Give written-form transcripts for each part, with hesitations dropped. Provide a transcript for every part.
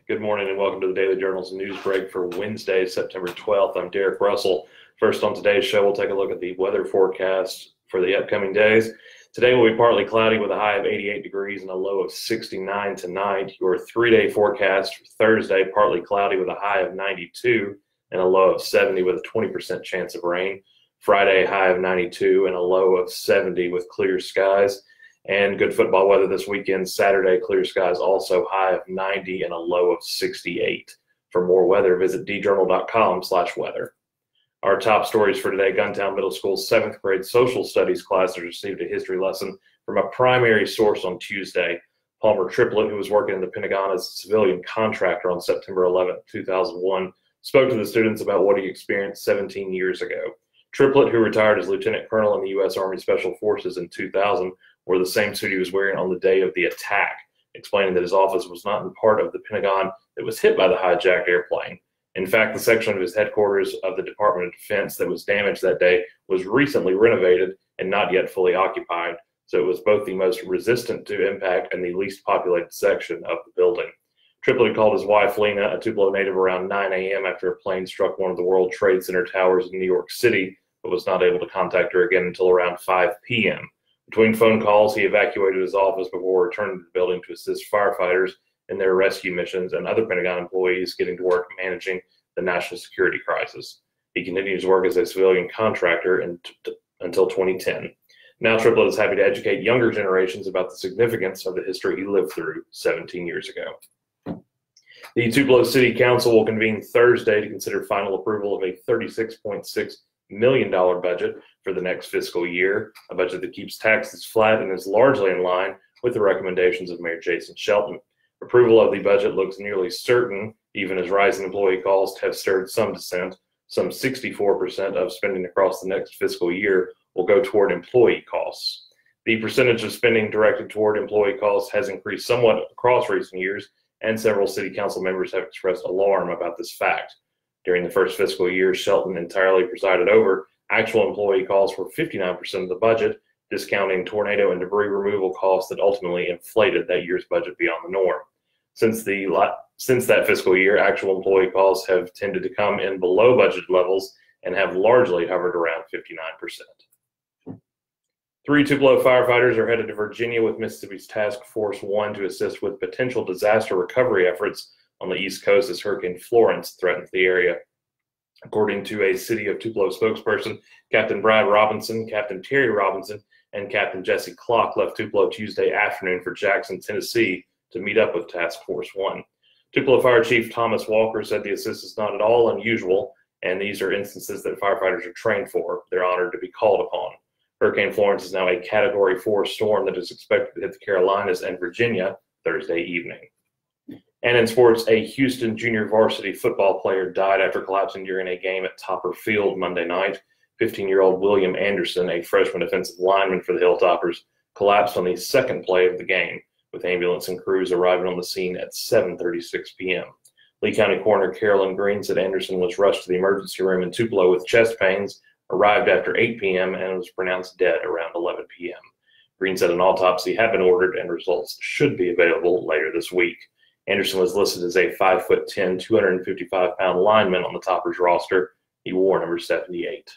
Good morning and welcome to the Daily Journal's Newsbreak for Wednesday, September 12th. I'm Derek Russell. First on today's show, we'll take a look at the weather forecast for the upcoming days. Today will be partly cloudy with a high of 88 degrees and a low of 69 tonight. Your three-day forecast for Thursday, partly cloudy with a high of 92 and a low of 70 with a 20% chance of rain. Friday, high of 92 and a low of 70 with clear skies. And good football weather this weekend. Saturday, clear skies, also high of 90 and a low of 68. For more weather, visit djournal.com/weather. Our top stories for today: Guntown Middle School's 7th grade social studies class has received a history lesson from a primary source on Tuesday. Palmer Triplett, who was working in the Pentagon as a civilian contractor on September 11, 2001, spoke to the students about what he experienced 17 years ago. Triplett, who retired as lieutenant colonel in the U.S. Army Special Forces in 2000, wore the same suit he was wearing on the day of the attack, explaining that his office was not in part of the Pentagon that was hit by the hijacked airplane. In fact, the section of his headquarters of the Department of Defense that was damaged that day was recently renovated and not yet fully occupied, so it was both the most resistant to impact and the least populated section of the building. Triplett called his wife, Lena, a Tupelo native, around 9 a.m. after a plane struck one of the World Trade Center towers in New York City, but was not able to contact her again until around 5 p.m. Between phone calls, he evacuated his office before returning to the building to assist firefighters in their rescue missions and other Pentagon employees getting to work managing the national security crisis. He continued to work as a civilian contractor until 2010. Now Triplett is happy to educate younger generations about the significance of the history he lived through 17 years ago. The Tupelo City Council will convene Thursday to consider final approval of a $36.6 million budget for the next fiscal year, a budget that keeps taxes flat and is largely in line with the recommendations of Mayor Jason Shelton. Approval of the budget looks nearly certain, even as rising employee costs have stirred some dissent. Some 64% of spending across the next fiscal year will go toward employee costs. The percentage of spending directed toward employee costs has increased somewhat across recent years, and several city council members have expressed alarm about this fact. During the first fiscal year Shelton entirely presided over, actual employee costs were 59% of the budget, discounting tornado and debris removal costs that ultimately inflated that year's budget beyond the norm. Since that fiscal year, actual employee costs have tended to come in below budget levels and have largely hovered around 59%. 3 Tupelo firefighters are headed to Virginia with Mississippi's Task Force 1 to assist with potential disaster recovery efforts on the East Coast as Hurricane Florence threatens the area. According to a City of Tupelo spokesperson, Captain Brad Robinson, Captain Terry Robinson, and Captain Jesse Clock left Tupelo Tuesday afternoon for Jackson, Tennessee to meet up with Task Force 1. Tupelo Fire Chief Thomas Walker said the assist is not at all unusual, and these are instances that firefighters are trained for. They're honored to be called upon. Hurricane Florence is now a Category 4 storm that is expected to hit the Carolinas and Virginia Thursday evening. And in sports, a Houston junior varsity football player died after collapsing during a game at Topper Field Monday night. 15-year-old William Anderson, a freshman defensive lineman for the Hilltoppers, collapsed on the second play of the game, with ambulance and crews arriving on the scene at 7:36 p.m. Lee County Coroner Carolyn Green said Anderson was rushed to the emergency room in Tupelo with chest pains, arrived after 8 p.m., and was pronounced dead around 11 p.m. Green said an autopsy had been ordered and results should be available later this week. Anderson was listed as a 5'10", 255-pound lineman on the Toppers roster. He wore number 78.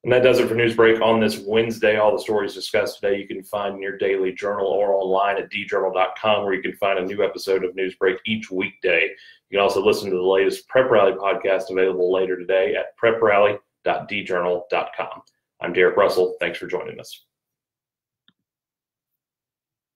And that does it for Newsbreak on this Wednesday. All the stories discussed today you can find in your daily journal or online at djournal.com, where you can find a new episode of Newsbreak each weekday. You can also listen to the latest Prep Rally podcast available later today at preprally.djournal.com. I'm Derek Russell. Thanks for joining us.